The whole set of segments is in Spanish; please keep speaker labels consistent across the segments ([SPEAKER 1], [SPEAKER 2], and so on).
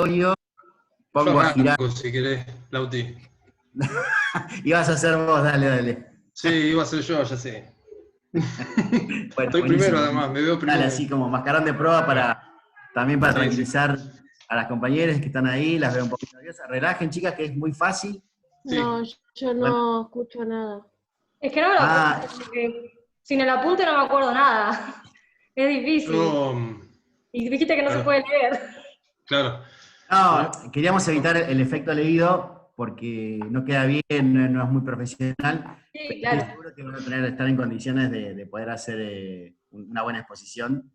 [SPEAKER 1] Yo
[SPEAKER 2] Pongo
[SPEAKER 1] a girar.
[SPEAKER 2] arranco, si querés, Lauti.
[SPEAKER 1] Ibas a hacer vos, dale.
[SPEAKER 2] Sí, iba a ser yo, ya sé.
[SPEAKER 1] Bueno,
[SPEAKER 2] Estoy primero,
[SPEAKER 1] buenísimo.
[SPEAKER 2] además, me veo
[SPEAKER 1] Dale,
[SPEAKER 2] primero.
[SPEAKER 1] así como mascarón de prueba también para
[SPEAKER 2] Sí, sí.
[SPEAKER 1] tranquilizar a las compañeras que están ahí, las veo un poquito nerviosas. Relajen, chicas, que es muy fácil.
[SPEAKER 3] No,
[SPEAKER 2] Sí.
[SPEAKER 3] yo no escucho nada.
[SPEAKER 4] Es que no me lo apunto, porque sin el apunte no me acuerdo nada. Es difícil.
[SPEAKER 2] Yo,
[SPEAKER 4] Y dijiste que no se
[SPEAKER 2] claro,
[SPEAKER 4] puede leer.
[SPEAKER 2] claro.
[SPEAKER 1] No, queríamos evitar el efecto leído porque no queda bien, no es muy profesional.
[SPEAKER 4] Sí,
[SPEAKER 1] Pero
[SPEAKER 4] claro.
[SPEAKER 1] estoy seguro que van a estar en condiciones de poder hacer una buena exposición.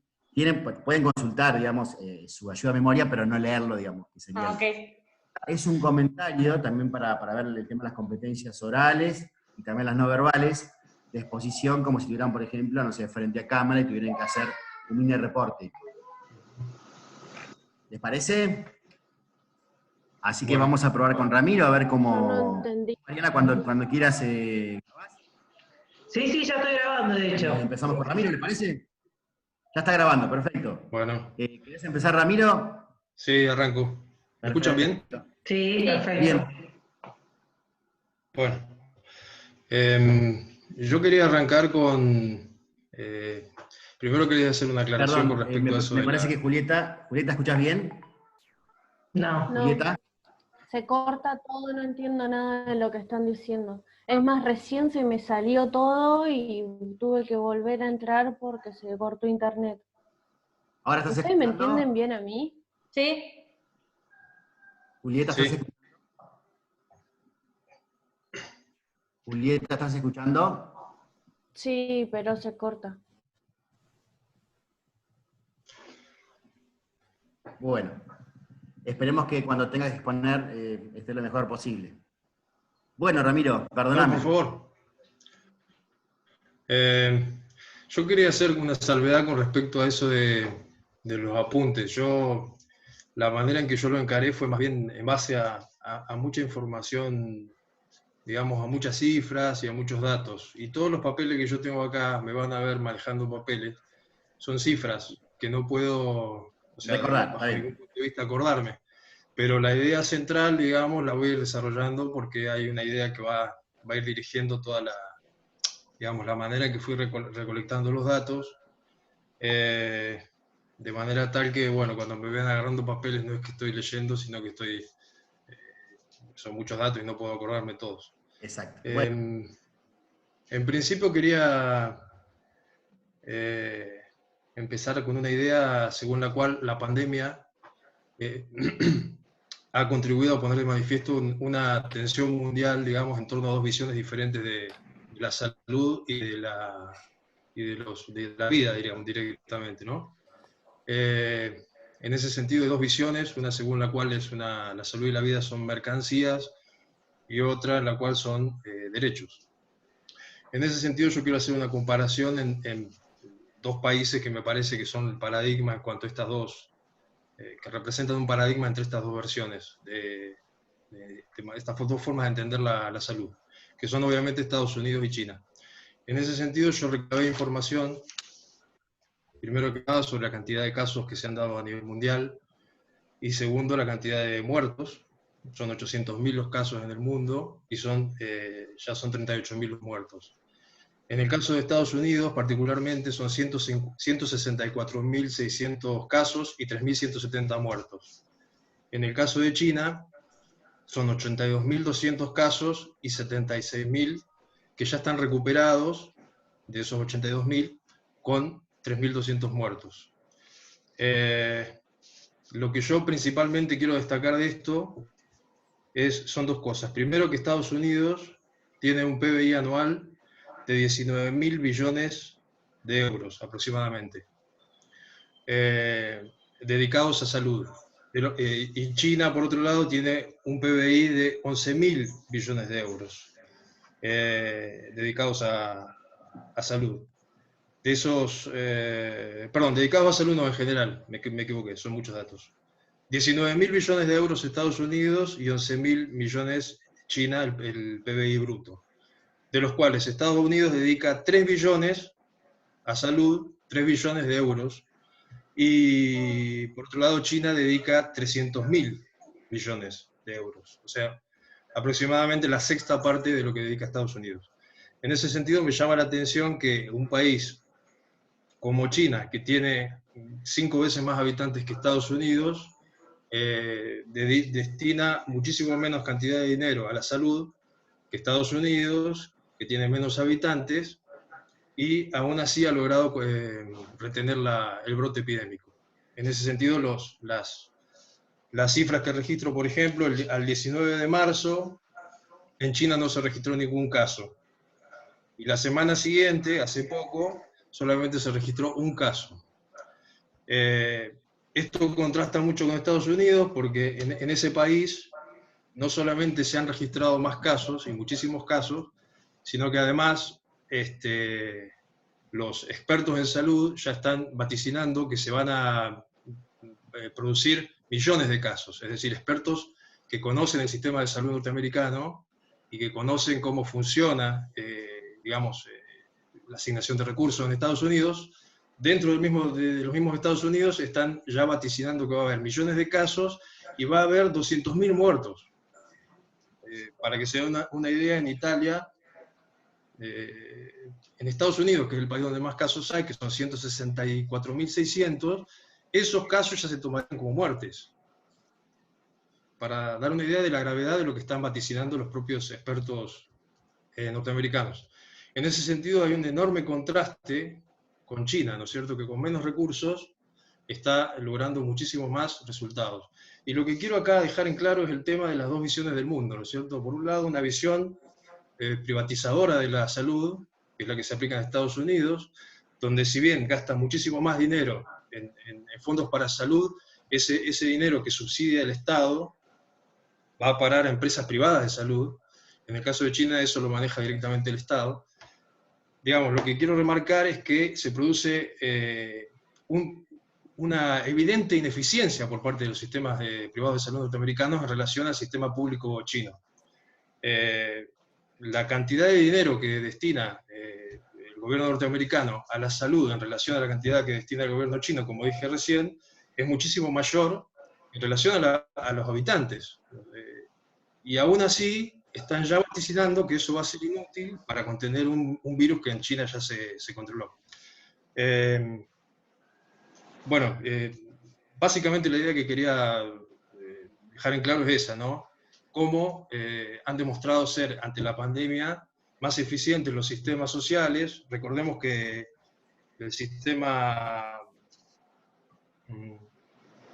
[SPEAKER 1] Pueden consultar, digamos, su ayuda a memoria, pero no leerlo, digamos, que sería.
[SPEAKER 4] Ah, ok.
[SPEAKER 1] Es un comentario también para ver el tema de las competencias orales y también las no verbales de exposición, como si tuvieran, por ejemplo, no sé, frente a cámara y tuvieran que hacer un mini reporte. ¿Les parece? Así que
[SPEAKER 2] Bueno.
[SPEAKER 1] vamos a probar con Ramiro, a ver cómo...
[SPEAKER 3] No entendí.
[SPEAKER 1] Mariana, cuando quieras...
[SPEAKER 5] Sí, ya estoy grabando, de hecho.
[SPEAKER 1] Empezamos con Ramiro, ¿le parece? Ya está grabando, perfecto.
[SPEAKER 2] Bueno.
[SPEAKER 1] ¿Querés empezar, Ramiro?
[SPEAKER 2] Sí, arranco. ¿Me escuchan bien?
[SPEAKER 5] Sí, perfecto.
[SPEAKER 1] Bien.
[SPEAKER 2] Bueno. Yo quería arrancar con... primero quería hacer una aclaración con respecto a eso
[SPEAKER 1] me
[SPEAKER 2] de
[SPEAKER 1] parece que Julieta, ¿escuchás bien?
[SPEAKER 5] No.
[SPEAKER 1] Julieta.
[SPEAKER 3] Se corta todo, no entiendo nada de lo que están diciendo. Es más, recién se me salió todo y tuve que volver a entrar porque se cortó internet.
[SPEAKER 1] Ahora estás
[SPEAKER 3] ¿Ustedes me
[SPEAKER 1] escuchando.
[SPEAKER 3] entienden bien a mí?
[SPEAKER 4] ¿Sí?
[SPEAKER 1] Julieta,
[SPEAKER 2] Sí.
[SPEAKER 1] ¿estás escuchando? Julieta, ¿estás escuchando?
[SPEAKER 3] Sí, pero se corta.
[SPEAKER 1] Bueno, esperemos que cuando tengas que exponer esté lo mejor posible. Bueno, Ramiro, perdóname.
[SPEAKER 2] No, por favor. Yo quería hacer una salvedad con respecto a eso de los apuntes. La manera en que yo lo encaré fue más bien en base a mucha información, digamos, a muchas cifras y a muchos datos. Y todos los papeles que yo tengo acá, me van a ver manejando papeles, son cifras que no puedo, o sea,
[SPEAKER 1] Recordar,
[SPEAKER 2] bajo
[SPEAKER 1] está
[SPEAKER 2] ningún
[SPEAKER 1] bien.
[SPEAKER 2] punto de vista acordarme. Pero la idea central, digamos, la voy a ir desarrollando porque hay una idea que va a ir dirigiendo toda digamos, la manera en que fui recolectando los datos, de manera tal que, bueno, cuando me vean agarrando papeles no es que estoy leyendo, sino que son muchos datos y no puedo acordarme todos.
[SPEAKER 1] Exacto. Bueno.
[SPEAKER 2] En principio quería empezar con una idea según la cual la pandemia ha contribuido a poner de manifiesto una tensión mundial, digamos, en torno a dos visiones diferentes de la salud y de la vida, diríamos, directamente, ¿no? En ese sentido, hay dos visiones, una según la cual la salud y la vida son mercancías, y otra en la cual son derechos. En ese sentido, yo quiero hacer una comparación en dos países que me parece que son el paradigma en cuanto a estas dos, que representan un paradigma entre estas dos versiones, de estas dos formas de entender la salud, que son obviamente Estados Unidos y China. En ese sentido, yo recabé información, primero que nada, sobre la cantidad de casos que se han dado a nivel mundial, y segundo, la cantidad de muertos. Son 800.000 los casos en el mundo, y ya son 38.000 los muertos. En el caso de Estados Unidos, particularmente, son 164.600 casos y 3.170 muertos. En el caso de China, son 82.200 casos y 76.000 que ya están recuperados, de esos 82.000, con 3.200 muertos. Lo que yo principalmente quiero destacar de esto son dos cosas. Primero, que Estados Unidos tiene un PBI anual de 19.000 billones de euros aproximadamente, dedicados a salud. Y China, por otro lado, tiene un PBI de 11.000 billones de euros dedicados a salud. De esos, perdón, dedicados a salud no, en general, me equivoqué, son muchos datos. 19.000 billones de euros Estados Unidos y 11.000 millones China, el PBI bruto, de los cuales Estados Unidos dedica 3 billones a salud, 3 billones de euros, y por otro lado China dedica 300.000 millones de euros, o sea, aproximadamente la sexta parte de lo que dedica Estados Unidos. En ese sentido me llama la atención que un país como China, que tiene 5 veces más habitantes que Estados Unidos, destina muchísimo menos cantidad de dinero a la salud que Estados Unidos, que tiene menos habitantes, y aún así ha logrado retener el brote epidémico. En ese sentido, las cifras que registro, por ejemplo, al 19 de marzo, en China no se registró ningún caso. Y la semana siguiente, hace poco, solamente se registró un caso. Esto contrasta mucho con Estados Unidos porque en ese país no solamente se han registrado más casos, y muchísimos casos, sino que además los expertos en salud ya están vaticinando que se van a producir millones de casos, es decir, expertos que conocen el sistema de salud norteamericano y que conocen cómo funciona, la asignación de recursos en Estados Unidos, dentro de los mismos Estados Unidos están ya vaticinando que va a haber millones de casos y va a haber 200.000 muertos. Para que se dé una idea, en Italia, en Estados Unidos, que es el país donde más casos hay, que son 164.600, esos casos ya se tomarían como muertes. Para dar una idea de la gravedad de lo que están vaticinando los propios expertos norteamericanos. En ese sentido hay un enorme contraste con China, ¿no es cierto?, que con menos recursos está logrando muchísimos más resultados. Y lo que quiero acá dejar en claro es el tema de las dos visiones del mundo, ¿no es cierto? Por un lado, una visión privatizadora de la salud, que es la que se aplica en Estados Unidos, donde si bien gastan muchísimo más dinero en fondos para salud, ese dinero que subsidia el Estado va a parar a empresas privadas de salud. En el caso de China eso lo maneja directamente el Estado. Digamos, lo que quiero remarcar es que se produce una evidente ineficiencia por parte de los sistemas privados de salud norteamericanos en relación al sistema público chino. La cantidad de dinero que destina el gobierno norteamericano a la salud en relación a la cantidad que destina el gobierno chino, como dije recién, es muchísimo mayor en relación a los habitantes. Y aún así están ya vaticinando que eso va a ser inútil para contener un virus que en China ya se controló. Básicamente la idea que quería dejar en claro es esa, ¿no? Cómo han demostrado ser, ante la pandemia, más eficientes los sistemas sociales. Recordemos que el sistema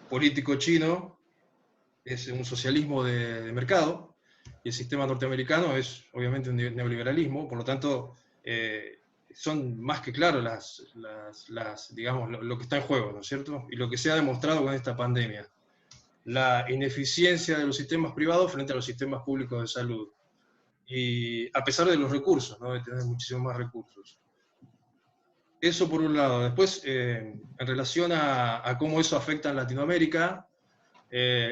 [SPEAKER 2] político chino es un socialismo de mercado, y el sistema norteamericano es obviamente un neoliberalismo, por lo tanto son más que claros digamos, lo que está en juego, ¿no es cierto? Y lo que se ha demostrado con esta pandemia. La ineficiencia de los sistemas privados frente a los sistemas públicos de salud. Y a pesar de los recursos, ¿no?, de tener muchísimos más recursos. Eso por un lado. Después, en relación a cómo eso afecta en Latinoamérica,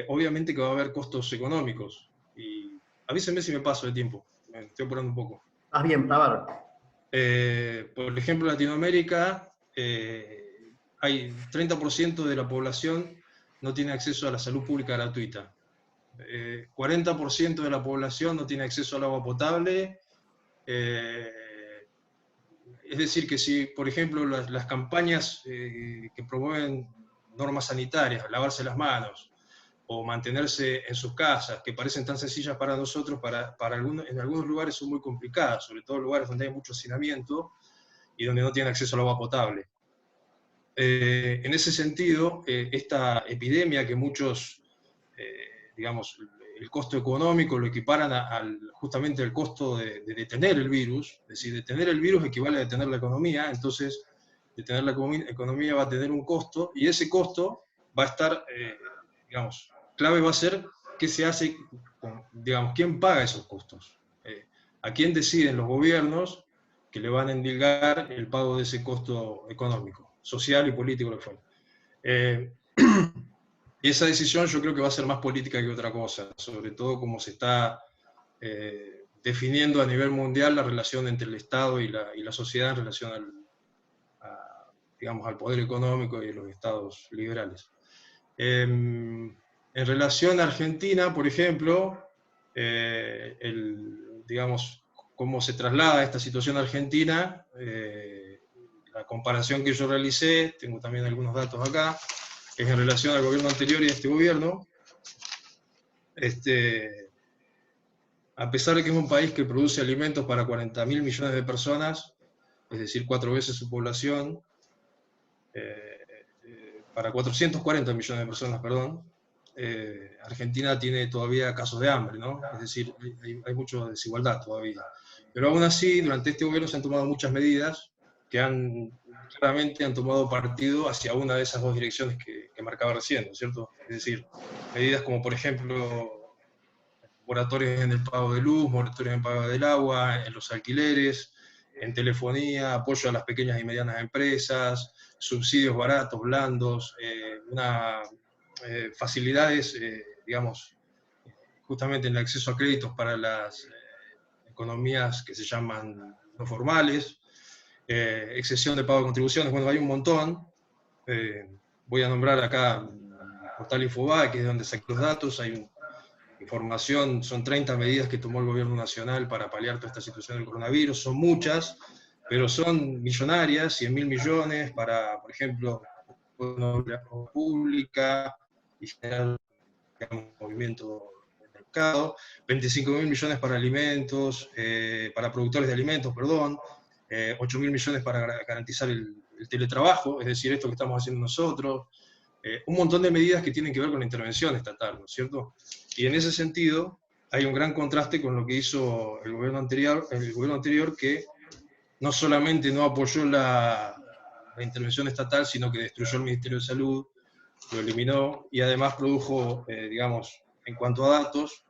[SPEAKER 2] obviamente que va a haber costos económicos. Y avísenme si me paso de tiempo, me estoy apurando un poco.
[SPEAKER 1] Más bien, está bárbaro.
[SPEAKER 2] Por ejemplo, en Latinoamérica hay 30% de la población no tiene acceso a la salud pública gratuita. 40% de la población no tiene acceso al agua potable. Es decir, que si, por ejemplo, las campañas que promueven normas sanitarias, lavarse las manos, o mantenerse en sus casas, que parecen tan sencillas para nosotros, en algunos lugares son muy complicadas, sobre todo en lugares donde hay mucho hacinamiento y donde no tienen acceso al agua potable. En ese sentido, esta epidemia que muchos, digamos, el costo económico lo equiparan justamente al costo de detener el virus, es decir, detener el virus equivale a detener la economía, entonces detener la economía va a tener un costo, y ese costo va a estar, digamos, clave va a ser qué se hace, digamos, quién paga esos costos, a quién deciden los gobiernos que le van a endilgar el pago de ese costo económico, social y político, lo que fuera. Y esa decisión yo creo que va a ser más política que otra cosa, sobre todo como se está definiendo a nivel mundial la relación entre el Estado y la sociedad en relación digamos, al poder económico y a los estados liberales. En relación a Argentina, por ejemplo, digamos, cómo se traslada esta situación a Argentina, la comparación que yo realicé, tengo también algunos datos acá, es en relación al gobierno anterior y a este gobierno. A pesar de que es un país que produce alimentos para 40.000 millones de personas, es decir, 4 veces su población, para 440 millones de personas, perdón, Argentina tiene todavía casos de hambre, ¿no? Es decir, hay mucha desigualdad todavía. Pero aún así, durante este gobierno se han tomado muchas medidas que claramente han tomado partido hacia una de esas dos direcciones que marcaba recién, ¿no es cierto? Es decir, medidas como, por ejemplo, moratorios en el pago de luz, moratorios en el pago del agua, en los alquileres, en telefonía, apoyo a las pequeñas y medianas empresas, subsidios baratos, blandos, facilidades, digamos, justamente en el acceso a créditos para las economías que se llaman no formales, exención de pago de contribuciones, bueno, hay un montón. Voy a nombrar acá el portal Infobae, que es donde saqué los datos, hay información, son 30 medidas que tomó el gobierno nacional para paliar toda esta situación del coronavirus, son muchas, pero son millonarias, 100.000 millones para, por ejemplo, obra pública y generar, digamos, movimiento del mercado, 25.000 millones para alimentos, para productores de alimentos, perdón, 8.000 millones para garantizar el teletrabajo, es decir, esto que estamos haciendo nosotros, un montón de medidas que tienen que ver con la intervención estatal, ¿no es cierto? Y en ese sentido hay un gran contraste con lo que hizo el gobierno anterior que no solamente no apoyó la intervención estatal, sino que destruyó el Ministerio de Salud, lo eliminó y además produjo, digamos, en cuanto a datos,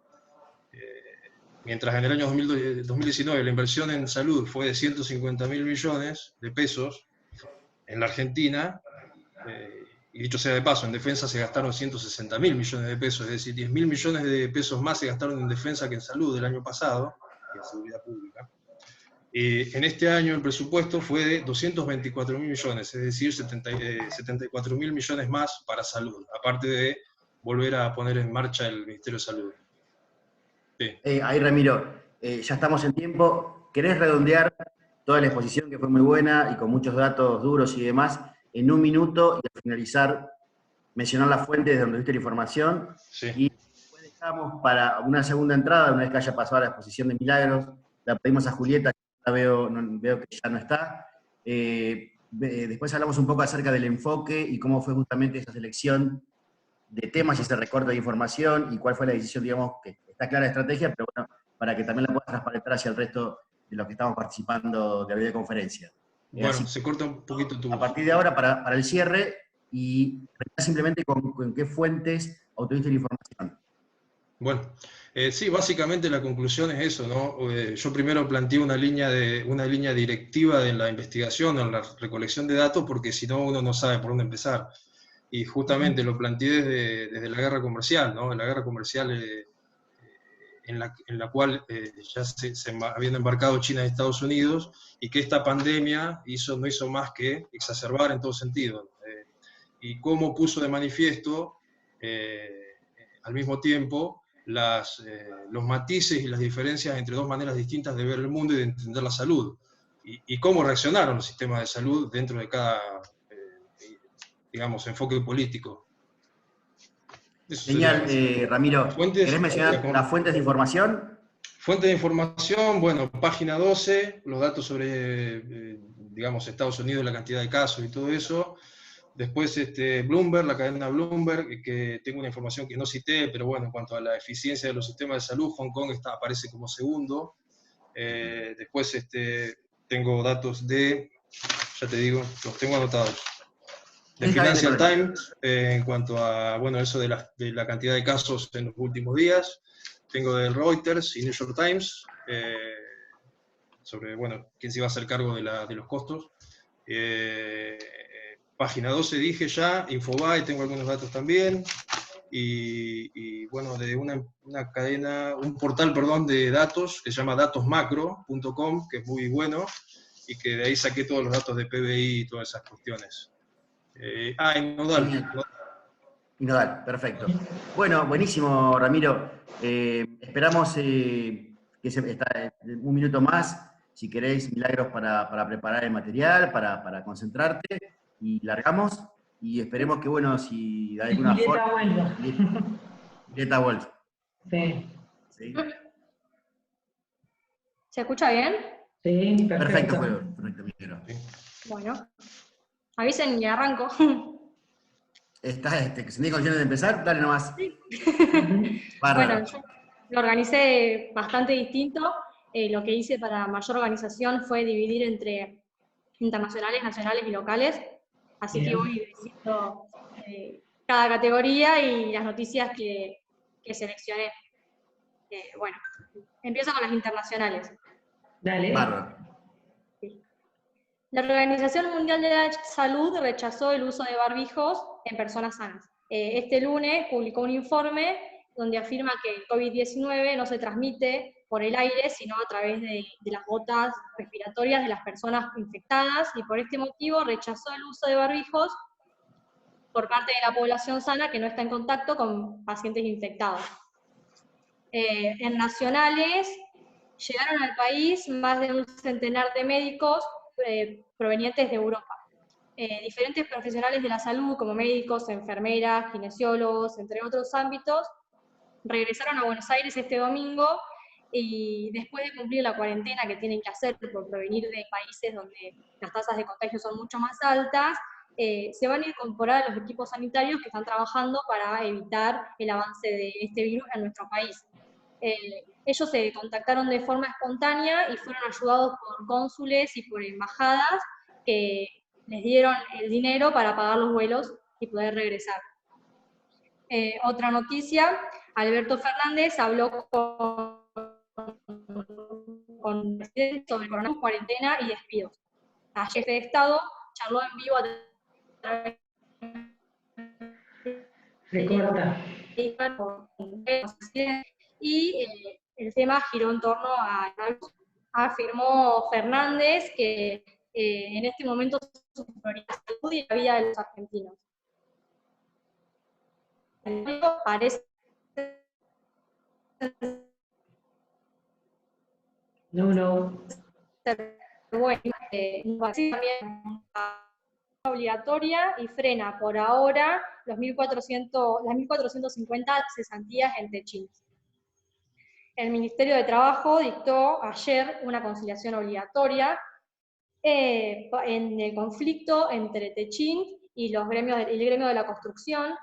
[SPEAKER 2] mientras en el año 2019 la inversión en salud fue de 150.000 millones de pesos, en la Argentina, y dicho sea de paso, en defensa se gastaron 160.000 millones de pesos, es decir, 10.000 millones de pesos más se gastaron en defensa que en salud del año pasado, y en seguridad pública. En este año el presupuesto fue de 224.000 millones, es decir, 74.000 millones más para salud, aparte de volver a poner en marcha el Ministerio de Salud. Sí.
[SPEAKER 1] Ahí, Ramiro, ya estamos en tiempo. ¿Querés redondear toda la exposición, que fue muy buena y con muchos datos duros y demás, en un minuto, y al finalizar mencionar las fuentes de donde viste la información?
[SPEAKER 2] Sí.
[SPEAKER 1] Y después dejamos para una segunda entrada, una vez que haya pasado la exposición de Milagros, la pedimos a Julieta, que la veo que ya no está. Después hablamos un poco acerca del enfoque y cómo fue justamente esa selección de temas y ese recorte de información, y cuál fue la decisión, digamos, que está clara la estrategia, pero bueno, para que también la puedas transparentar hacia el resto de los que estamos participando de la videoconferencia.
[SPEAKER 2] Bueno,
[SPEAKER 1] Así,
[SPEAKER 2] se corta un poquito tu...
[SPEAKER 1] a partir de ahora, para el cierre, y simplemente con qué fuentes obtuviste la información.
[SPEAKER 2] Bueno, sí, básicamente la conclusión es eso, ¿no? Yo primero planteé una línea directiva de la investigación, en la recolección de datos, porque si no uno no sabe por dónde empezar. Y justamente lo planteé desde la guerra comercial, ¿no? La guerra comercial en la cual ya se habían embarcado China y Estados Unidos, y que esta pandemia no hizo más que exacerbar en todo sentido. Y cómo puso de manifiesto, al mismo tiempo, los matices y las diferencias entre dos maneras distintas de ver el mundo y de entender la salud, y cómo reaccionaron los sistemas de salud dentro de cada, digamos, enfoque político. Eso
[SPEAKER 1] Genial,
[SPEAKER 2] sería.
[SPEAKER 1] Ramiro. ¿Querés mencionar las fuentes de información?
[SPEAKER 2] Fuente de información, bueno, página 12, los datos sobre, digamos, Estados Unidos, la cantidad de casos y todo eso. Después Bloomberg, la cadena Bloomberg, que tengo una información que no cité, pero bueno, en cuanto a la eficiencia de los sistemas de salud, Hong Kong aparece como segundo. Después tengo datos ya te digo, los tengo anotados. De Financial Times, en cuanto a, bueno, eso de la cantidad de casos en los últimos días. Tengo de Reuters y New York Times, sobre, bueno, quién se iba a hacer cargo de los costos. Página 12 dije ya, Infobae, tengo algunos datos también. Y bueno, de una cadena, un portal, perdón, de datos, que se llama datosmacro.com, que es muy bueno. y que de ahí saqué todos los datos de PBI y todas esas cuestiones. Y Nodal.
[SPEAKER 1] Y Nodal, perfecto. Bueno, buenísimo, Ramiro. Esperamos un minuto más, si queréis, Milagros, para preparar el material, para concentrarte, y largamos, y esperemos que, bueno, si de alguna
[SPEAKER 5] Julieta
[SPEAKER 1] forma...
[SPEAKER 5] vuelva.
[SPEAKER 1] Julieta Wolf.
[SPEAKER 5] Sí.
[SPEAKER 1] ¿Sí?
[SPEAKER 4] ¿Se escucha bien?
[SPEAKER 5] Sí,
[SPEAKER 1] Perfecto,
[SPEAKER 5] perfecto.
[SPEAKER 1] perfecto, Milagros.
[SPEAKER 4] Bueno, avisen y arranco.
[SPEAKER 1] ¿Que se tiene condiciones de empezar? Dale nomás. Bárbaro.
[SPEAKER 4] Bueno, yo lo organicé bastante distinto. Lo que hice para mayor organización fue dividir entre internacionales, nacionales y locales. Así que
[SPEAKER 5] Bien.
[SPEAKER 4] voy diciendo cada categoría y las noticias que seleccioné. Bueno, empiezo con las internacionales.
[SPEAKER 5] Dale.
[SPEAKER 1] Bárbaro.
[SPEAKER 4] La Organización Mundial de la Salud rechazó el uso de barbijos en personas sanas. Este lunes publicó un informe donde afirma que el COVID-19 no se transmite por el aire, sino a través de las gotas respiratorias de las personas infectadas, y por este motivo rechazó el uso de barbijos por parte de la población sana que no está en contacto con pacientes infectados. En nacionales, llegaron al país más de un centenar de médicos provenientes de Europa. Diferentes profesionales de la salud, como médicos, enfermeras, kinesiólogos, entre otros ámbitos, regresaron a Buenos Aires este domingo, y después de cumplir la cuarentena que tienen que hacer por provenir de países donde las tasas de contagio son mucho más altas, se van a incorporar a los equipos sanitarios que están trabajando para evitar el avance de este virus en nuestro país. Ellos se contactaron de forma espontánea y fueron ayudados por cónsules y por embajadas que les dieron el dinero para pagar los vuelos y poder regresar. Otra noticia, Alberto Fernández habló con el presidente sobre coronavirus, cuarentena y despidos. El jefe de Estado charló en vivo a través
[SPEAKER 5] Se corta.
[SPEAKER 4] y el tema giró en torno a, afirmó Fernández que en este momento su prioridad es la salud y la vida de los argentinos. Parece
[SPEAKER 5] No.
[SPEAKER 4] ser bueno, también obligatoria y frena por ahora las 1.450 cesantías en Techint. El Ministerio de Trabajo dictó ayer una conciliación obligatoria en el conflicto entre Techint y el gremio de la construcción,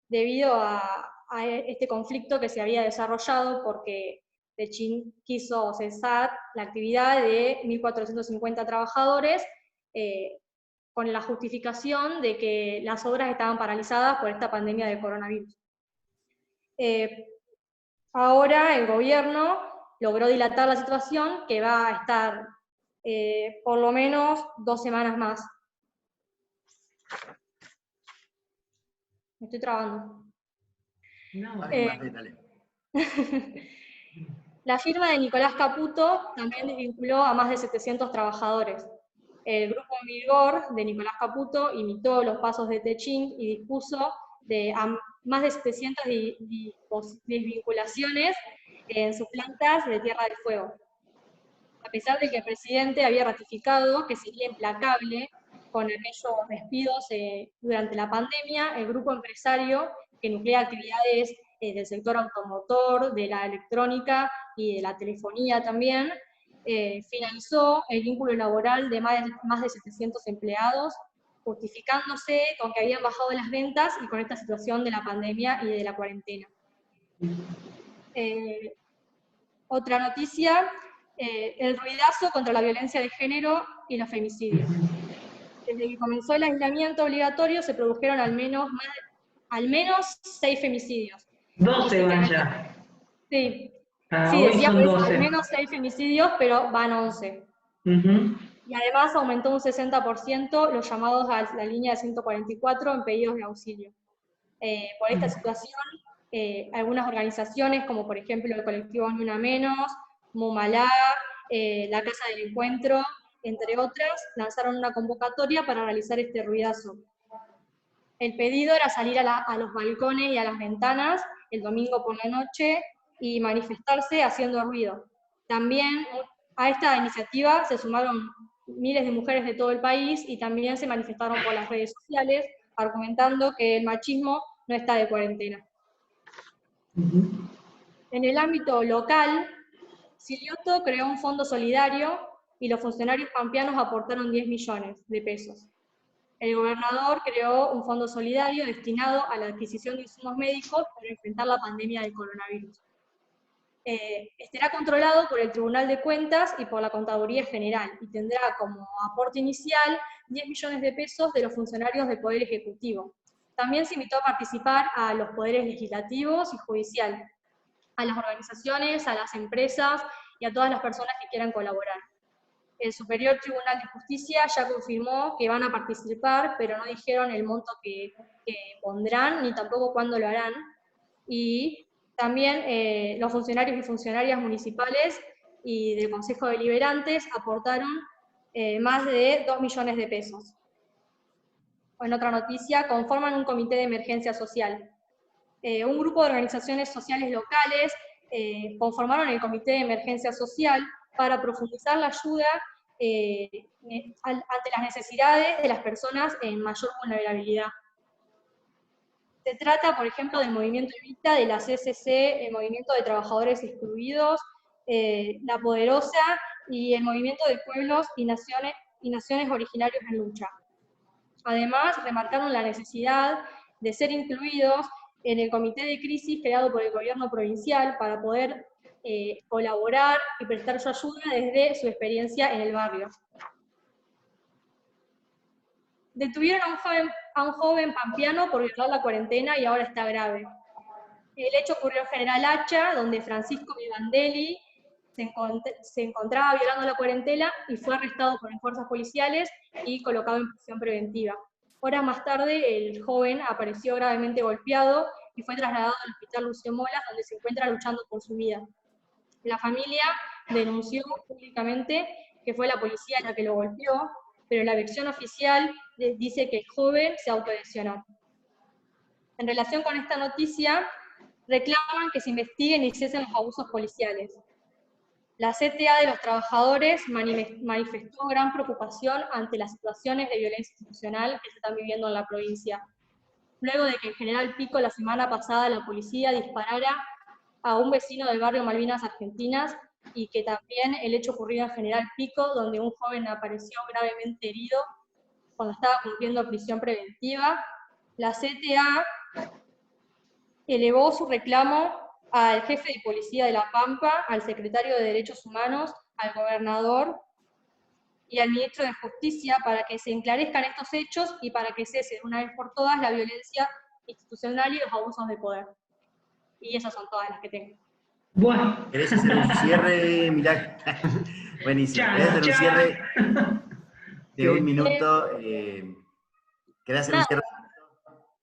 [SPEAKER 4] debido a este conflicto que se había desarrollado porque Techint quiso cesar la actividad de 1.450 trabajadores con la justificación de que las obras estaban paralizadas por esta pandemia de coronavirus. Ahora el gobierno logró dilatar la situación, que va a estar por lo menos 2 semanas más. Me estoy trabando.
[SPEAKER 5] No.
[SPEAKER 1] Dale.
[SPEAKER 4] La firma de Nicolás Caputo también desvinculó a más de 700 trabajadores. El grupo en vigor de Nicolás Caputo imitó los pasos de Techint y dispuso de más de 700 desvinculaciones en sus plantas de Tierra del Fuego. A pesar de que el presidente había ratificado que sería implacable con aquellos despidos durante la pandemia, el grupo empresario que nuclea actividades del sector automotor, de la electrónica y de la telefonía también, finalizó el vínculo laboral de más de 700 empleados, justificándose con que habían bajado las ventas y con esta situación de la pandemia y de la cuarentena. Otra noticia, el ruidazo contra la violencia de género y los femicidios. Desde que comenzó el aislamiento obligatorio se produjeron al menos 6 femicidios.
[SPEAKER 5] 12 van ya.
[SPEAKER 4] Sí,
[SPEAKER 5] Hoy
[SPEAKER 4] decía
[SPEAKER 5] son
[SPEAKER 4] pues,
[SPEAKER 5] 12.
[SPEAKER 4] al menos 6 femicidios, pero van 11. Y además aumentó un 60% los llamados a la línea de 144 en pedidos de auxilio. Por esta situación, algunas organizaciones, como por ejemplo el colectivo Ni Una Menos, Mumalá, la Casa del Encuentro, entre otras, lanzaron una convocatoria para realizar este ruidazo. El pedido era salir a los balcones y a las ventanas el domingo por la noche y manifestarse haciendo ruido. También a esta iniciativa se sumaron miles de mujeres de todo el país y también se manifestaron por las redes sociales argumentando que el machismo no está de cuarentena. En el ámbito local, Silioto creó un fondo solidario y los funcionarios pampeanos aportaron 10 millones de pesos. El gobernador creó un fondo solidario destinado a la adquisición de insumos médicos para enfrentar la pandemia del coronavirus. Estará controlado por el Tribunal de Cuentas y por la Contaduría General, y tendrá como aporte inicial 10 millones de pesos de los funcionarios del Poder Ejecutivo. También se invitó a participar a los poderes legislativos y judicial, a las organizaciones, a las empresas y a todas las personas que quieran colaborar. El Superior Tribunal de Justicia ya confirmó que van a participar, pero no dijeron el monto que pondrán, ni tampoco cuándo lo harán. Y también los funcionarios y funcionarias municipales y del Consejo Deliberantes aportaron más de 2 millones de pesos. En otra noticia, conforman un comité de emergencia social. Un grupo de organizaciones sociales locales conformaron el comité de emergencia social para profundizar la ayuda ante las necesidades de las personas en mayor vulnerabilidad. Se trata, por ejemplo, del movimiento Evita, de la CCC, el movimiento de trabajadores excluidos, La Poderosa y el movimiento de pueblos y naciones originarios en lucha. Además, remarcaron la necesidad de ser incluidos en el comité de crisis creado por el gobierno provincial para poder colaborar y prestar su ayuda desde su experiencia en el barrio. Detuvieron a un joven pampeano por violar la cuarentena y ahora está grave. El hecho ocurrió en General Hacha, donde Francisco Vivandelli se encontraba violando la cuarentena y fue arrestado por las fuerzas policiales y colocado en prisión preventiva. Horas más tarde, el joven apareció gravemente golpeado y fue trasladado al hospital Lucio Molas, donde se encuentra luchando por su vida. La familia denunció públicamente que fue la policía la que lo golpeó, pero la versión oficial dice que el joven se autolesionó. En relación con esta noticia, reclaman que se investiguen y cesen los abusos policiales. La CTA de los trabajadores manifestó gran preocupación ante las situaciones de violencia institucional que se están viviendo en la provincia. Luego de que en General Pico la semana pasada la policía disparara a un vecino del barrio Malvinas Argentinas, y que también el hecho ocurrido en General Pico, donde un joven apareció gravemente herido cuando estaba cumpliendo prisión preventiva, la CTA elevó su reclamo al jefe de policía de La Pampa, al secretario de Derechos Humanos, al gobernador y al ministro de Justicia para que se esclarezcan estos hechos y para que cese de una vez por todas la violencia institucional y los abusos de poder. Y esas son todas las que tengo.
[SPEAKER 5] Bueno.
[SPEAKER 1] ¿Querés hacer un cierre, Milagro? Buenísimo. ¿Querés hacer un cierre de un minuto? ¿Querés hacer un cierre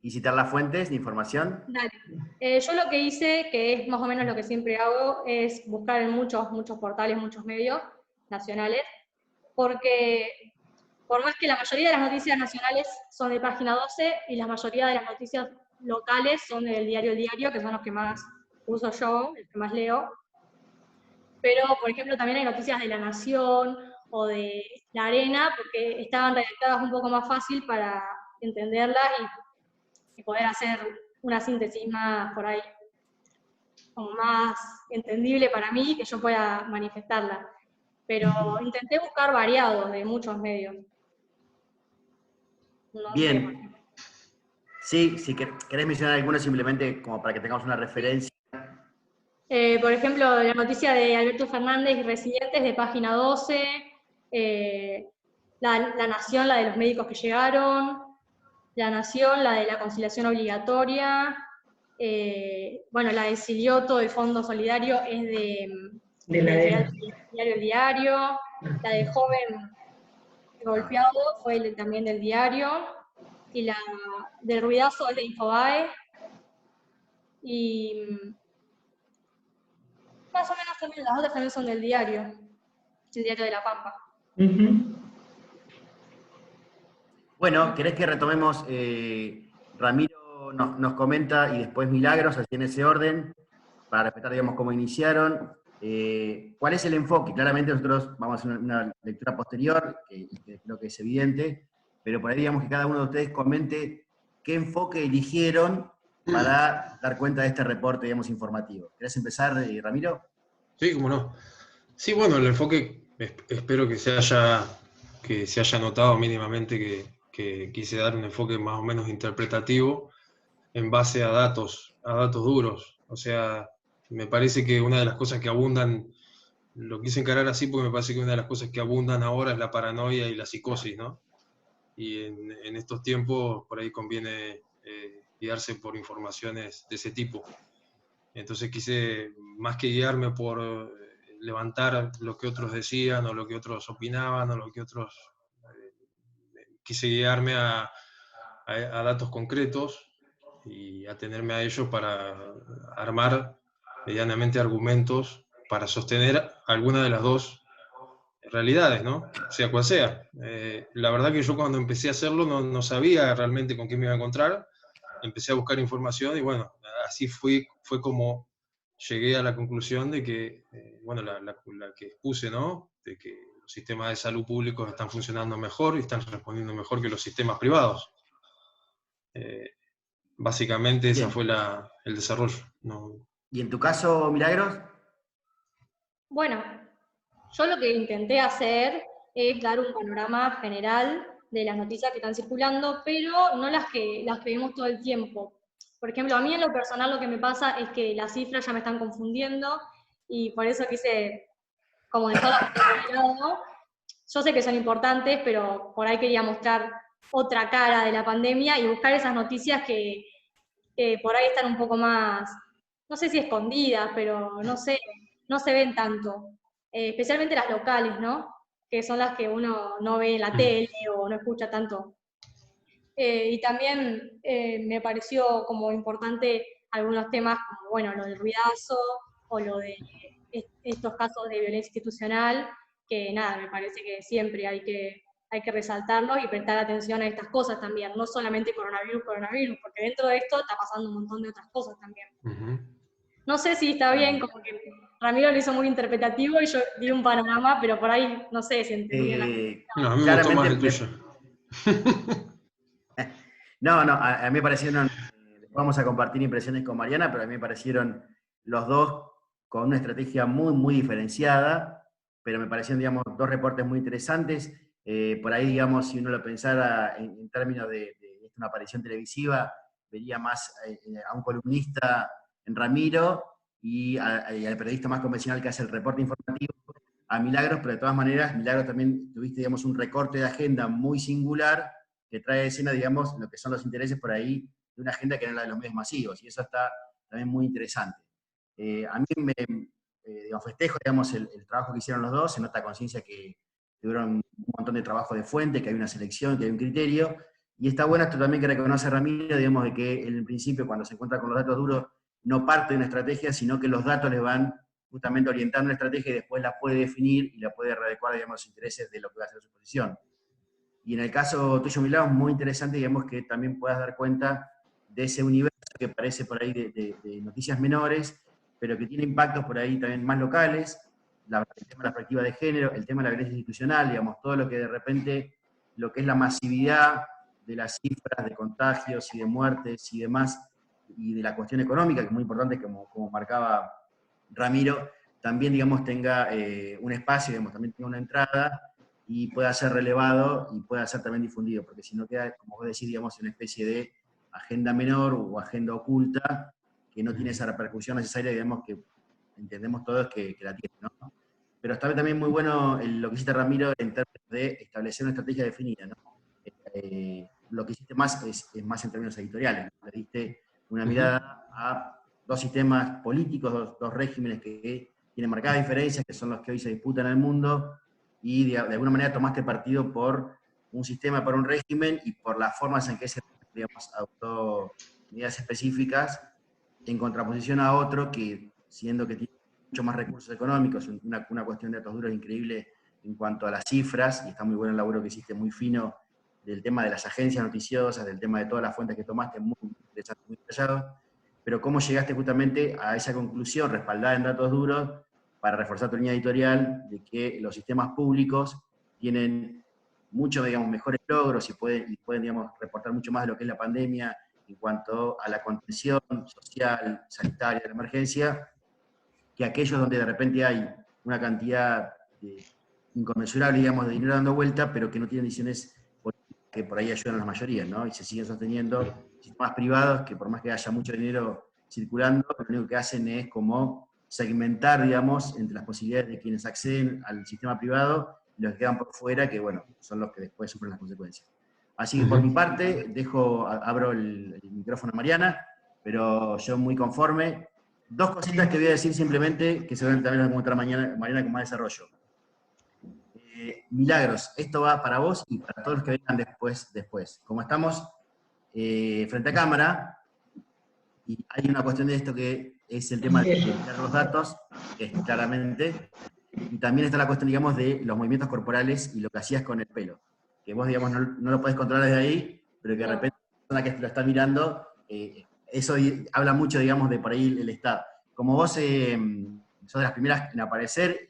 [SPEAKER 1] y citar las fuentes de información?
[SPEAKER 4] Dale. Yo lo que hice, que es más o menos lo que siempre hago, es buscar en muchos portales, muchos medios nacionales, porque por más que la mayoría de las noticias nacionales son de Página 12 y la mayoría de las noticias locales son del diario El Diario, que son los que más uso yo, el que más leo, pero por ejemplo también hay noticias de La Nación o de La Arena, porque estaban redactadas un poco más fácil para entenderlas y poder hacer una síntesis más por ahí, como más entendible para mí, que yo pueda manifestarla. Pero intenté buscar variados de muchos medios. No
[SPEAKER 1] Bien. Sí, si querés mencionar algunos simplemente como para que tengamos una referencia.
[SPEAKER 4] Por ejemplo, la noticia de Alberto Fernández y residentes de Página 12, la Nación, la de los médicos que llegaron, La Nación, la de la conciliación obligatoria, bueno, la de Silioto, el Fondo Solidario, es del diario El Diario, la de joven golpeado fue también del diario, y la del ruidazo es de Infobae, y más o menos también las otras también son del diario, el diario de La Pampa.
[SPEAKER 5] Ujú.
[SPEAKER 1] Bueno, ¿querés que retomemos? Ramiro nos comenta y después Milagros, así en ese orden, para respetar, digamos, cómo iniciaron. ¿Cuál es el enfoque? Claramente nosotros vamos a hacer una lectura posterior, que creo que es evidente, pero por ahí digamos que cada uno de ustedes comente qué enfoque eligieron para dar cuenta de este reporte, digamos, informativo. ¿Querés empezar, Ramiro?
[SPEAKER 2] Sí, cómo no. Sí, bueno, el enfoque espero que se haya notado mínimamente que quise dar un enfoque más o menos interpretativo en base a datos duros. O sea, me parece que una de las cosas que abundan, lo quise encarar así porque me parece que una de las cosas que abundan ahora es la paranoia y la psicosis, ¿no? Y en estos tiempos por ahí conviene guiarse por informaciones de ese tipo. Entonces quise, más que guiarme por levantar lo que otros decían o lo que otros opinaban o lo que otros... quise guiarme a datos concretos y atenerme a ellos para armar medianamente argumentos para sostener alguna de las dos realidades, ¿no? Sea cual sea. La verdad que yo cuando empecé a hacerlo no sabía realmente con qué me iba a encontrar. Empecé a buscar información y bueno, así fue como llegué a la conclusión de que, bueno, la que expuse, ¿no? De que los sistemas de salud públicos están funcionando mejor y están respondiendo mejor que los sistemas privados. Básicamente esa
[SPEAKER 1] Bien.
[SPEAKER 2] fue el desarrollo. No,
[SPEAKER 1] ¿Y en tu caso, Milagros?
[SPEAKER 4] Bueno, yo lo que intenté hacer es dar un panorama general de las noticias que están circulando, pero no las que vemos todo el tiempo. Por ejemplo, a mí en lo personal lo que me pasa es que las cifras ya me están confundiendo y por eso quise como dejarlas de lado. Yo sé que son importantes, pero por ahí quería mostrar otra cara de la pandemia y buscar esas noticias que por ahí están un poco más, no sé si escondidas, pero no sé, no se ven tanto. Especialmente las locales, ¿no? Que son las que uno no ve en la tele o no escucha tanto. Y también me pareció como importante algunos temas como, bueno, lo del ruidazo o lo de estos casos de violencia institucional, que nada, me parece que siempre hay que resaltarlos y prestar atención a estas cosas también, no solamente coronavirus, porque dentro de esto está pasando un montón de otras cosas también.
[SPEAKER 2] uh-huh.
[SPEAKER 4] No sé si está bien, como que Ramiro lo hizo muy interpretativo y yo di un panorama, pero por ahí no sé si entendía la...
[SPEAKER 2] No, a mí me gustó más
[SPEAKER 1] Claramente,
[SPEAKER 2] el tuyo.
[SPEAKER 1] a mí me parecieron, vamos a compartir impresiones con Mariana, pero a mí me parecieron los dos con una estrategia muy, muy diferenciada, pero me parecieron, digamos, dos reportes muy interesantes. Por ahí, digamos, si uno lo pensara en términos de una aparición televisiva, vería más a un columnista en Ramiro y al periodista más convencional que hace el reporte informativo, a Milagros, pero de todas maneras, Milagros también tuviste, digamos, un recorte de agenda muy singular que trae a escena, digamos, lo que son los intereses por ahí de una agenda que no es la de los medios masivos, y eso está también muy interesante. A mí me digamos, festejo, digamos, el trabajo que hicieron los dos, se nota conciencia que tuvieron un montón de trabajo de fuente, que hay una selección, que hay un criterio, y está bueno esto también que reconoce Ramiro, digamos, de que en el principio, cuando se encuentra con los datos duros, no parte de una estrategia, sino que los datos les van justamente orientando una estrategia y después la puede definir y la puede readecuar, digamos, a los intereses de lo que va a ser su posición. Y en el caso tuyo, Milagro, es muy interesante, digamos, que también puedas dar cuenta de ese universo que parece por ahí de noticias menores, pero que tiene impactos por ahí también más locales, el tema de la perspectiva de género, el tema de la violencia institucional, digamos, todo lo que de repente, lo que es la masividad de las cifras de contagios y de muertes y demás, y de la cuestión económica, que es muy importante, como marcaba Ramiro, también, digamos, tenga un espacio, digamos, también tenga una entrada, y pueda ser relevado y pueda ser también difundido, porque si no queda, como vos decís, digamos, una especie de agenda menor o agenda oculta que no tiene esa repercusión necesaria, digamos, que entendemos todos que la tiene, ¿no? Pero está también muy bueno lo que hiciste, Ramiro, en términos de establecer una estrategia definida, ¿no? Lo que hiciste más es más en términos editoriales, ¿no? Le diste una mirada a dos sistemas políticos, dos regímenes que tienen marcadas diferencias, que son los que hoy se disputan en el mundo, y de alguna manera tomaste partido por un sistema, por un régimen, y por las formas en que ese, digamos, adoptó medidas específicas, en contraposición a otro que, siendo que tiene mucho más recursos económicos, una cuestión de datos duros increíble en cuanto a las cifras, y está muy bueno el laburo que hiciste, muy fino, del tema de las agencias noticiosas, del tema de todas las fuentes que tomaste, muy interesante, muy detallado, pero cómo llegaste justamente a esa conclusión respaldada en datos duros para reforzar tu línea editorial de que los sistemas públicos tienen muchos, digamos, mejores logros y pueden, digamos, reportar mucho más de lo que es la pandemia en cuanto a la contención social, sanitaria de la emergencia, que aquellos donde de repente hay una cantidad inconmensurable, digamos, de dinero dando vuelta, pero que no tienen decisiones políticas que por ahí ayudan a las mayorías, ¿no? Y se siguen sosteniendo sistemas privados que por más que haya mucho dinero circulando, lo único que hacen es como segmentar, digamos, entre las posibilidades de quienes acceden al sistema privado y los que quedan por fuera, que, bueno, son los que después sufren las consecuencias. Así que por mi parte, abro el micrófono a Mariana, pero yo muy conforme. Dos cositas que voy a decir simplemente, que seguramente también las vamos a encontrar Mariana con más desarrollo. Milagros, esto va para vos y para todos los que vengan después. Como estamos frente a cámara, y hay una cuestión de esto que es el tema de mirar los datos, que es claramente, y también está la cuestión, digamos, de los movimientos corporales y lo que hacías con el pelo. Que vos, digamos, no lo podés controlar desde ahí, pero que de repente la persona que lo está mirando, eso habla mucho, digamos, de por ahí el estado. Como vos sos de las primeras en aparecer,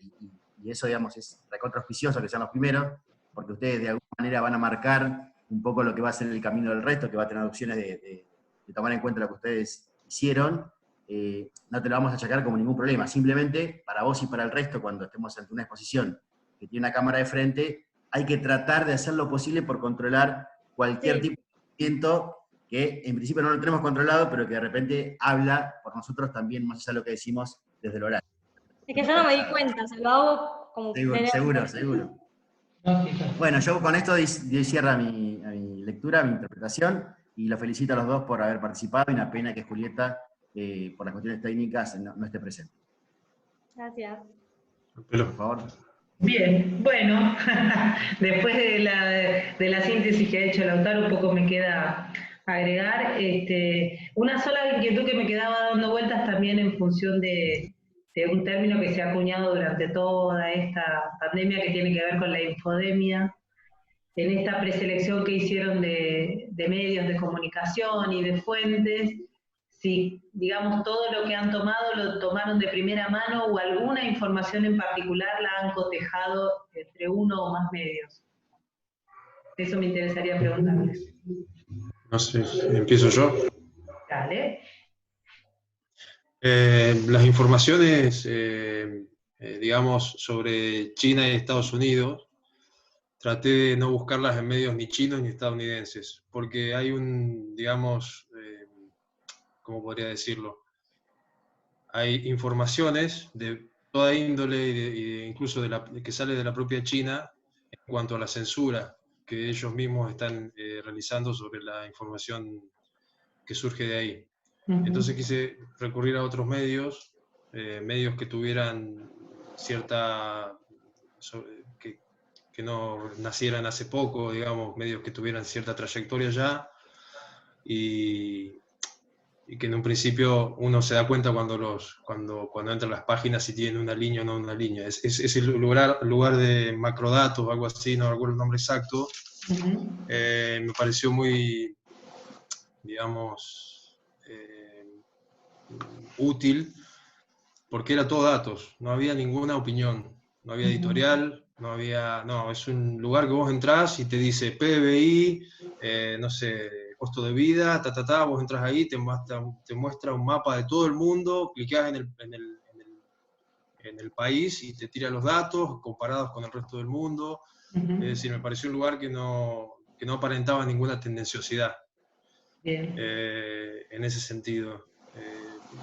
[SPEAKER 1] y eso, digamos, es recontra auspicioso que sean los primeros, porque ustedes de alguna manera van a marcar un poco lo que va a ser el camino del resto, que va a tener opciones de tomar en cuenta lo que ustedes hicieron. No te lo vamos a achacar como ningún problema, simplemente para vos y para el resto, cuando estemos ante una exposición que tiene una cámara de frente, hay que tratar de hacer lo posible por controlar cualquier tipo de movimiento que en principio no lo tenemos controlado, pero que de repente habla por nosotros también, más allá de lo que decimos desde el horario.
[SPEAKER 4] Es que yo no me di cuenta, se lo hago como
[SPEAKER 1] Seguro. Bueno, yo con esto cierro mi lectura, mi interpretación, y los felicito a los dos por haber participado, y una pena que Julieta, por las cuestiones técnicas, no esté presente.
[SPEAKER 4] Gracias.
[SPEAKER 1] Por favor.
[SPEAKER 5] Bien, bueno, después de la síntesis que ha hecho Lautaro, un poco me queda agregar. Una sola inquietud que me quedaba dando vueltas también en función de un término que se ha acuñado durante toda esta pandemia, que tiene que ver con la infodemia. En esta preselección que hicieron de medios de comunicación y de fuentes, si, digamos, todo lo que han tomado lo tomaron de primera mano o alguna información en particular la han cotejado entre uno o más medios. Eso me interesaría preguntarles.
[SPEAKER 2] No sé, ¿empiezo yo?
[SPEAKER 5] Dale.
[SPEAKER 2] Las informaciones, digamos, sobre China y Estados Unidos, traté de no buscarlas en medios ni chinos ni estadounidenses, porque hay digamos, ¿cómo podría decirlo? Hay informaciones de toda índole, incluso que sale de la propia China, en cuanto a la censura que ellos mismos están realizando sobre la información que surge de ahí. Entonces quise recurrir a otros medios, medios que tuvieran cierta... que no nacieran hace poco, digamos, medios que tuvieran cierta trayectoria ya, y que en un principio uno se da cuenta cuando entra a las páginas si tienen una línea o no una línea. Es el lugar de macrodatos o algo así, no recuerdo el nombre exacto. Me pareció muy, digamos, útil, porque era todo datos, no había ninguna opinión, no había editorial, es un lugar que vos entrás y te dice PBI, no sé, costo de vida, vos entras ahí, te muestra un mapa de todo el mundo, clicás en el país y te tira los datos comparados con el resto del mundo. Es decir, me pareció un lugar que no aparentaba ninguna tendenciosidad. En ese sentido.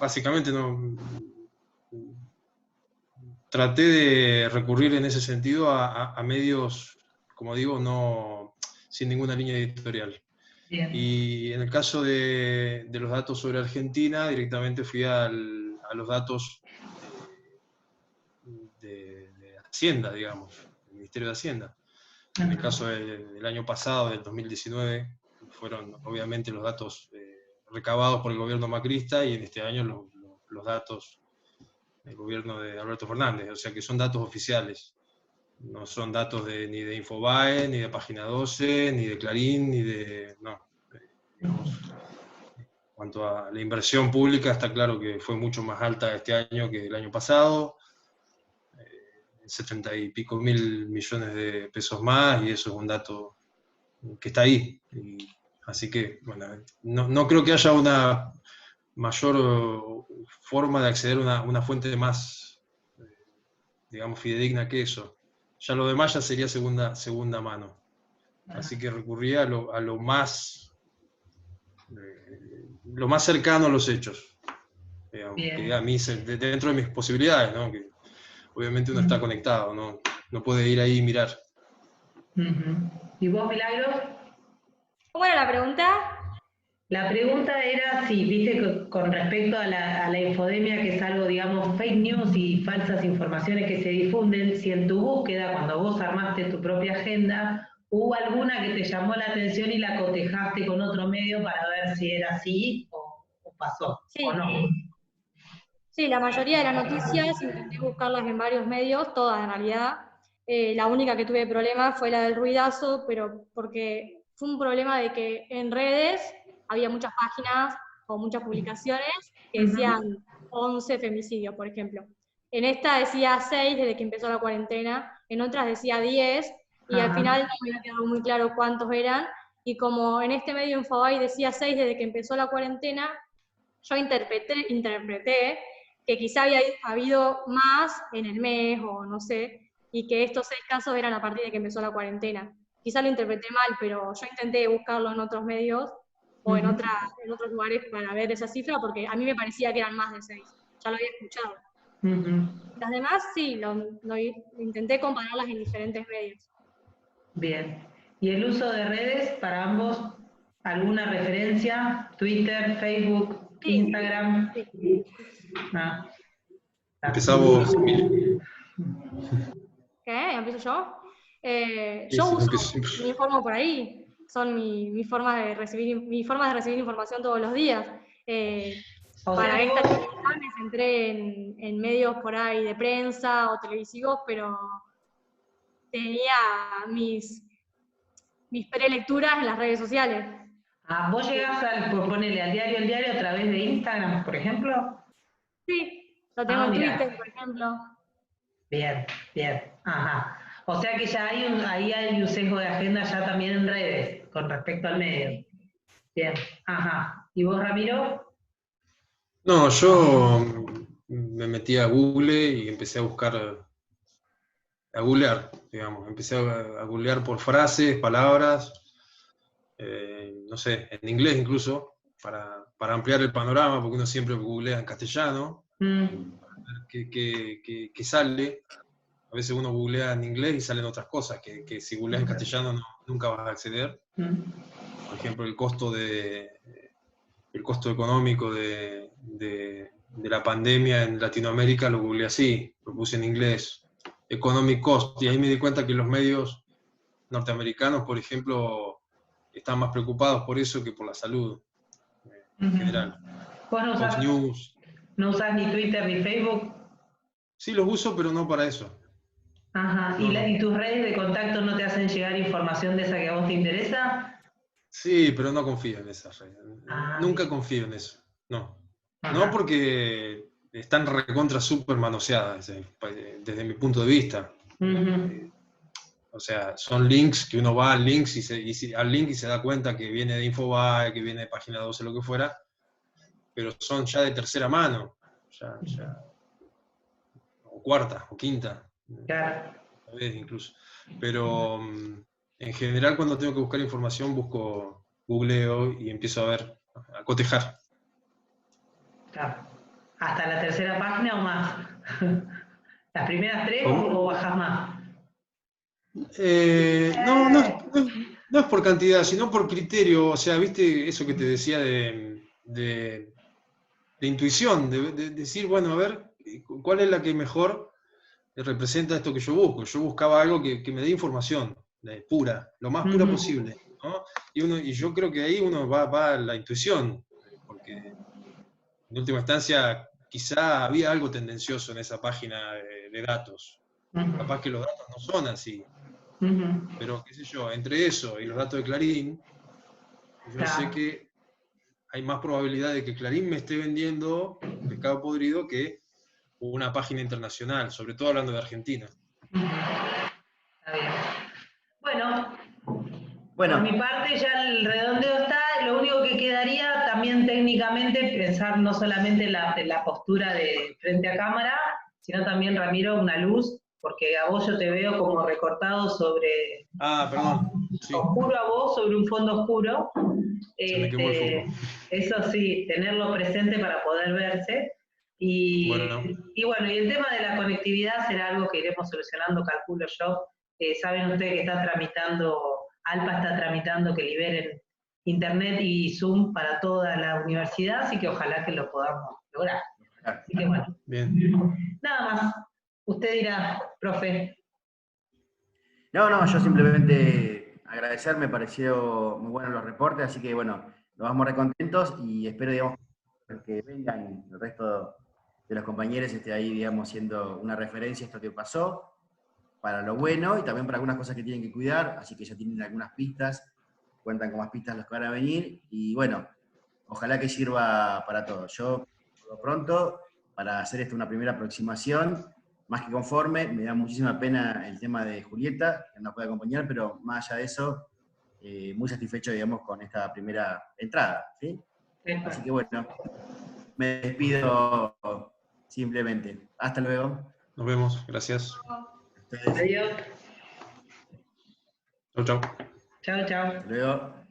[SPEAKER 2] Básicamente traté de recurrir en ese sentido a medios, como digo, sin ninguna línea editorial. Bien. Y en el caso de los datos sobre Argentina, directamente fui a los datos de Hacienda, digamos, del Ministerio de Hacienda. En el caso del año pasado, del 2019, fueron obviamente los datos recabados por el gobierno macrista, y en este año los datos del gobierno de Alberto Fernández, o sea que son datos oficiales. no son datos ni de Infobae, ni de Página 12, ni de Clarín, ni de... No, digamos, en cuanto a la inversión pública, está claro que fue mucho más alta este año que el año pasado, 70 y pico mil millones de pesos más, y eso es un dato que está ahí. Así que, bueno, no creo que haya una mayor forma de acceder a una fuente más, digamos, fidedigna que eso. Ya lo demás ya sería segunda mano. Así que recurría a lo más cercano a los hechos. Digamos, que a mí, dentro de mis posibilidades, ¿no? Que obviamente uno está conectado, no puede ir ahí y mirar.
[SPEAKER 5] ¿Y vos, Milagros?
[SPEAKER 4] ¿Cómo era la pregunta?
[SPEAKER 5] La pregunta era si, viste, con respecto a la infodemia, que es algo, digamos, fake news y falsas informaciones que se difunden, si en tu búsqueda, cuando vos armaste tu propia agenda, hubo alguna que te llamó la atención y la cotejaste con otro medio para ver si era así o pasó,
[SPEAKER 4] Sí.
[SPEAKER 5] o no.
[SPEAKER 4] Sí, la mayoría de las noticias intenté buscarlas en varios medios, todas en realidad. La única que tuve problema fue la del ruidazo, pero porque fue un problema de que en redes había muchas páginas o muchas publicaciones que decían 11 femicidios, por ejemplo. En esta decía 6 desde que empezó la cuarentena, en otras decía 10, y al final no me había quedado muy claro cuántos eran, y como en este medio Infobae decía 6 desde que empezó la cuarentena, yo interpreté que quizá había habido más en el mes, o no sé, y que estos 6 casos eran a partir de que empezó la cuarentena. Quizá lo interpreté mal, pero yo intenté buscarlo en otros medios o en otros lugares para ver esa cifra, porque a mí me parecía que eran más de 6. Ya lo había escuchado. Las demás sí, lo intenté compararlas en diferentes medios.
[SPEAKER 5] Bien. ¿Y el uso de redes para ambos? ¿Alguna referencia? ¿Twitter, Facebook,
[SPEAKER 4] Sí.
[SPEAKER 5] Instagram?
[SPEAKER 4] Sí.
[SPEAKER 2] Empezá vos, Emilio.
[SPEAKER 4] ¿Qué? ¿Empiezo yo?
[SPEAKER 2] Sí,
[SPEAKER 4] Yo uso,
[SPEAKER 2] empiezo.
[SPEAKER 4] me informo por ahí, son mi forma de recibir información todos los días. Para esta actividad me centré en medios por ahí de prensa o televisivos, pero tenía mis prelecturas en las redes sociales.
[SPEAKER 5] ¿Vos llegás ponerle al diario a través de Instagram, por ejemplo?
[SPEAKER 4] Sí, lo tengo en
[SPEAKER 5] Mirá.
[SPEAKER 4] Twitter, por ejemplo.
[SPEAKER 5] Bien, bien, ajá. O sea que ya ahí hay un sesgo de agenda ya también en redes, con respecto al medio. Bien, ajá. ¿Y vos, Ramiro?
[SPEAKER 2] No, yo me metí a Google y empecé a buscar, a googlear, digamos. Empecé a googlear por frases, palabras, no sé, en inglés incluso, para ampliar el panorama, porque uno siempre googlea en castellano, que sale. A veces uno googlea en inglés y salen otras cosas, que si googleas en castellano nunca vas a acceder. Por ejemplo, el costo económico de la pandemia en Latinoamérica lo googleé así, lo puse en inglés, economic cost, y ahí me di cuenta que los medios norteamericanos, por ejemplo, están más preocupados por eso que por la salud en general.
[SPEAKER 5] ¿Vos no usás ni Twitter ni Facebook?
[SPEAKER 2] Sí, los uso, pero no para eso.
[SPEAKER 5] Ajá. ¿Y tus redes de contacto no te hacen llegar información de esa que a vos te interesa?
[SPEAKER 2] Sí, pero no confío en esas redes. Nunca
[SPEAKER 5] bien.
[SPEAKER 2] confío en eso. No.
[SPEAKER 5] Ajá.
[SPEAKER 2] No porque están recontra súper manoseadas desde mi punto de vista. O sea, son links que uno va al link al link y se da cuenta que viene de Infobae, que viene de Página 12, lo que fuera, pero son ya de tercera mano, o cuarta, o quinta,
[SPEAKER 5] Claro.
[SPEAKER 2] a veces incluso. Pero en general cuando tengo que buscar información googleo y empiezo a cotejar.
[SPEAKER 5] Claro. ¿Hasta la tercera página o más? ¿Las primeras 3 o bajás más?
[SPEAKER 2] No es por cantidad, sino por criterio. O sea, viste eso que te decía de intuición, de decir, bueno, a ver, ¿cuál es la que mejor representa esto que yo busco? Yo buscaba algo que me dé información pura, lo más pura posible, ¿no? Y yo creo que ahí uno va a la intuición, porque en última instancia quizá había algo tendencioso en esa página de datos. capaz que los datos no son así.
[SPEAKER 5] Ujú.
[SPEAKER 2] Pero, qué sé yo, entre eso y los datos de Clarín, yo
[SPEAKER 5] Claro.
[SPEAKER 2] sé que hay más probabilidad de que Clarín me esté vendiendo pescado podrido que una página internacional, sobre todo hablando de Argentina.
[SPEAKER 5] Ujú. Está bien. Bueno, por mi
[SPEAKER 1] Bueno,
[SPEAKER 5] parte ya el redondeo está, lo único que quedaría también técnicamente pensar no solamente en la postura de frente a cámara, sino también, Ramiro, una luz, porque a vos yo te veo como recortado sobre,
[SPEAKER 2] Ah, perdón, sí,
[SPEAKER 5] oscuro a vos sobre un fondo oscuro.
[SPEAKER 2] se me quemó el foco.
[SPEAKER 5] Eso sí, tenerlo presente para poder verse.
[SPEAKER 2] Bueno,
[SPEAKER 5] Y bueno, y el tema de la conectividad será algo que iremos solucionando, calculo yo. Saben ustedes que está tramitando, ALPA está tramitando que liberen Internet y Zoom para toda la universidad, así que ojalá que lo podamos lograr. Así que bueno,
[SPEAKER 2] bien.
[SPEAKER 5] nada más. Usted dirá, profe.
[SPEAKER 1] no, yo simplemente agradecer, me pareció muy bueno los reportes, así que bueno, nos vamos recontentos y espero, digamos, que vengan el resto de los compañeros esté ahí, digamos, siendo una referencia a esto que pasó, para lo bueno y también para algunas cosas que tienen que cuidar, así que ya tienen algunas pistas, cuentan con más pistas los que van a venir, y bueno, ojalá que sirva para todos. Yo, por lo pronto, para hacer esto una primera aproximación, más que conforme, me da muchísima pena el tema de Julieta, que no puede acompañar, pero más allá de eso, muy satisfecho, digamos, con esta primera entrada, ¿sí? Así que bueno, me despido simplemente. Hasta luego.
[SPEAKER 2] Nos vemos, gracias.
[SPEAKER 1] Ustedes.
[SPEAKER 5] Adiós.
[SPEAKER 2] Chau, chau.
[SPEAKER 5] Chao, chao.
[SPEAKER 1] Hasta luego.